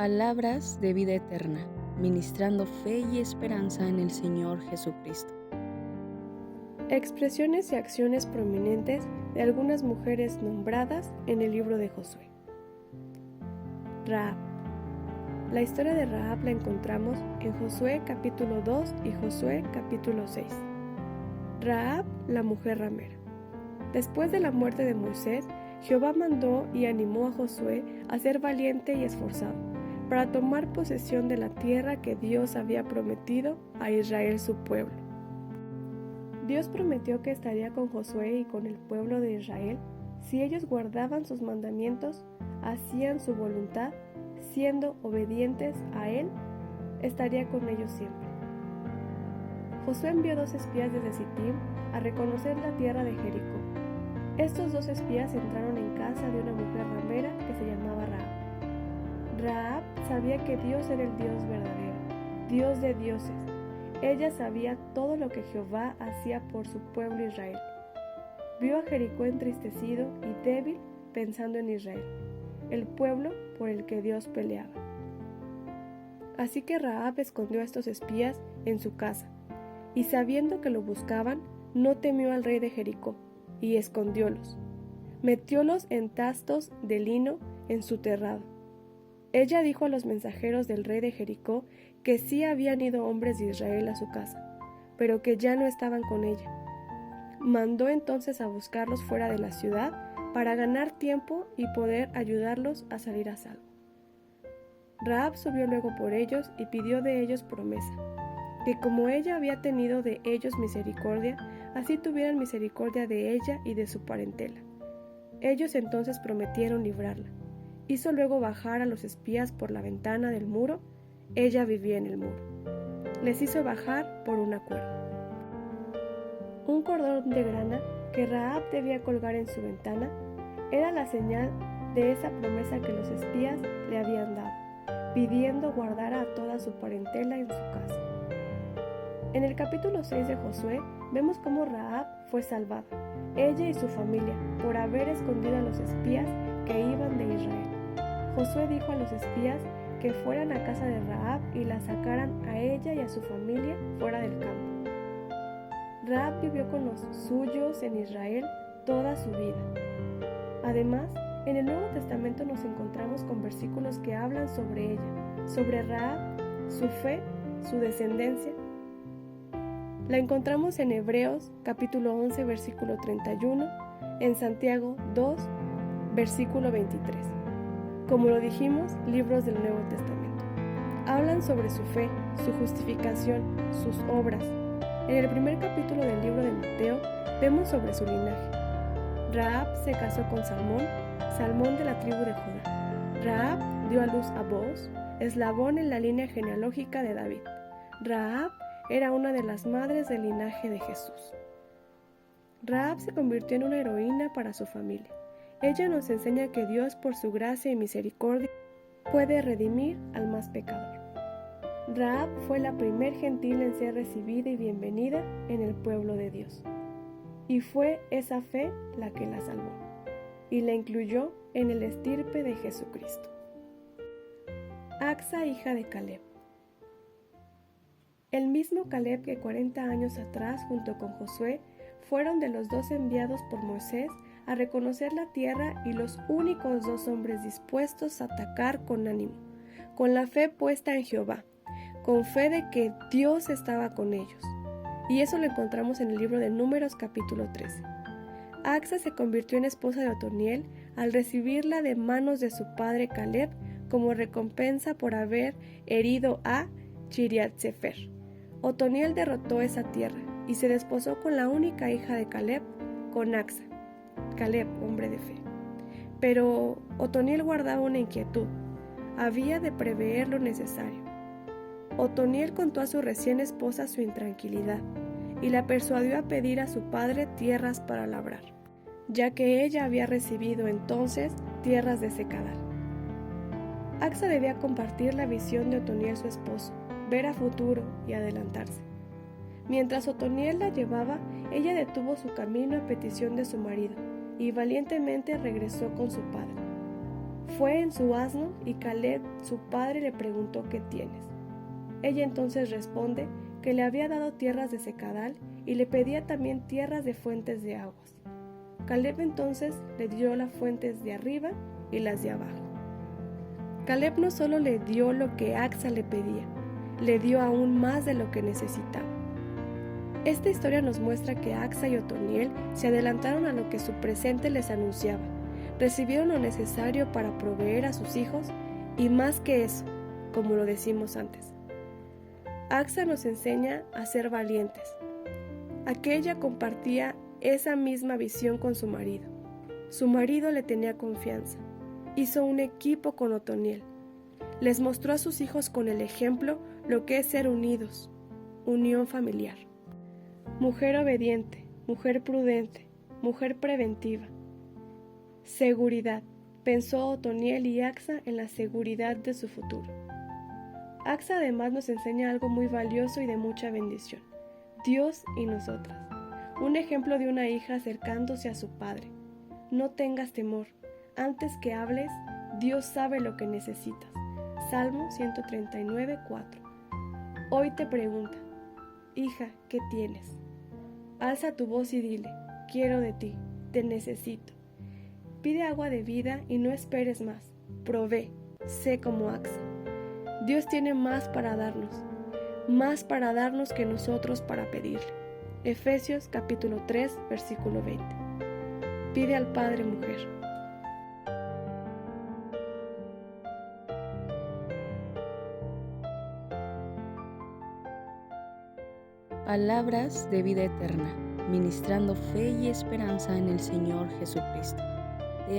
Palabras de vida eterna, ministrando fe y esperanza en el Señor Jesucristo. Expresiones y acciones prominentes de algunas mujeres nombradas en el libro de Josué. Rahab. La historia de Rahab la encontramos en Josué capítulo 2 y Josué capítulo 6. Rahab, la mujer ramera. Después de la muerte de Moisés, Jehová mandó y animó a Josué a ser valiente y esforzado, para tomar posesión de la tierra que Dios había prometido a Israel su pueblo. Dios prometió que estaría con Josué y con el pueblo de Israel si ellos guardaban sus mandamientos, hacían su voluntad, siendo obedientes a Él, estaría con ellos siempre. Josué envió 2 espías desde Sittim a reconocer la tierra de Jericó. Estos 2 espías entraron en casa de una mujer ramera que se llamaba Rahab. Rahab sabía que Dios era el Dios verdadero, Dios de dioses. Ella sabía todo lo que Jehová hacía por su pueblo Israel. Vio a Jericó entristecido y débil pensando en Israel, el pueblo por el que Dios peleaba. Así que Rahab escondió a estos espías en su casa, y sabiendo que lo buscaban, no temió al rey de Jericó, y escondiólos. Metiólos en tastos de lino en su terrado. Ella dijo a los mensajeros del rey de Jericó que sí habían ido hombres de Israel a su casa, pero que ya no estaban con ella. Mandó entonces a buscarlos fuera de la ciudad para ganar tiempo y poder ayudarlos a salir a salvo. Rahab subió luego por ellos y pidió de ellos promesa, que como ella había tenido de ellos misericordia, así tuvieran misericordia de ella y de su parentela. Ellos entonces prometieron librarla. Hizo luego bajar a los espías por la ventana del muro. Ella vivía en el muro. Les hizo bajar por una cuerda. Un cordón de grana que Rahab debía colgar en su ventana era la señal de esa promesa que los espías le habían dado, pidiendo guardar a toda su parentela en su casa. En el capítulo 6 de Josué vemos cómo Rahab fue salvada, ella y su familia, por haber escondido a los espías que iban de Israel. Josué dijo a los espías que fueran a casa de Rahab y la sacaran a ella y a su familia fuera del campo. Rahab vivió con los suyos en Israel toda su vida. Además, en el Nuevo Testamento nos encontramos con versículos que hablan sobre ella, sobre Rahab, su fe, su descendencia. La encontramos en Hebreos capítulo 11 versículo 31, en Santiago 2 versículo 23. Como lo dijimos, libros del Nuevo Testamento hablan sobre su fe, su justificación, sus obras. En el primer capítulo del libro de Mateo vemos sobre su linaje. Rahab se casó con Salmón, Salmón de la tribu de Judá. Rahab dio a luz a Booz, eslabón en la línea genealógica de David. Rahab era una de las madres del linaje de Jesús. Rahab se convirtió en una heroína para su familia. Ella nos enseña que Dios, por su gracia y misericordia, puede redimir al más pecador. Rahab fue la primer gentil en ser recibida y bienvenida en el pueblo de Dios. Y fue esa fe la que la salvó, y la incluyó en el estirpe de Jesucristo. Acsa, hija de Caleb. El mismo Caleb que 40 años atrás, junto con Josué, fueron de los 2 enviados por Moisés a reconocer la tierra y los únicos 2 hombres dispuestos a atacar con ánimo, con la fe puesta en Jehová, con fe de que Dios estaba con ellos. Y eso lo encontramos en el libro de Números capítulo 13. Acsa se convirtió en esposa de Otoniel al recibirla de manos de su padre Caleb como recompensa por haber herido a Kiriat-Sefer. Otoniel derrotó esa tierra y se desposó con la única hija de Caleb, con Acsa. Caleb, hombre de fe. Pero Otoniel guardaba una inquietud. Había de prever lo necesario. Otoniel contó a su recién esposa su intranquilidad y la persuadió a pedir a su padre tierras para labrar, ya que ella había recibido entonces tierras de secadal. Acsa debía compartir la visión de Otoniel su esposo, ver a futuro y adelantarse. Mientras Otoniel la llevaba, ella detuvo su camino a petición de su marido y valientemente regresó con su padre. Fue en su asno y Caleb, su padre, le preguntó: ¿qué tienes? Ella entonces responde que le había dado tierras de secadal y le pedía también tierras de fuentes de aguas. Caleb entonces le dio las fuentes de arriba y las de abajo. Caleb no solo le dio lo que Acsa le pedía, le dio aún más de lo que necesitaba. Esta historia nos muestra que Acsa y Otoniel se adelantaron a lo que su presente les anunciaba, recibieron lo necesario para proveer a sus hijos y más que eso, como lo decimos antes. Acsa nos enseña a ser valientes, a que ella compartía esa misma visión con su marido. Su marido le tenía confianza, hizo un equipo con Otoniel, les mostró a sus hijos con el ejemplo lo que es ser unidos, unión familiar. Mujer obediente, mujer prudente, mujer preventiva. Seguridad. Pensó Otoniel y Acsa en la seguridad de su futuro. Acsa además nos enseña algo muy valioso y de mucha bendición: Dios y nosotras. Un ejemplo de una hija acercándose a su padre. No tengas temor. Antes que hables, Dios sabe lo que necesitas. Salmo 139:4. Hoy te pregunta: hija, ¿qué tienes? Alza tu voz y dile: quiero de ti, te necesito. Pide agua de vida y no esperes más. Provee, sé como Acsa. Dios tiene más para darnos que nosotros para pedirle. Efesios capítulo 3, versículo 20. Pide al Padre, mujer. Palabras de vida eterna, ministrando fe y esperanza en el Señor Jesucristo.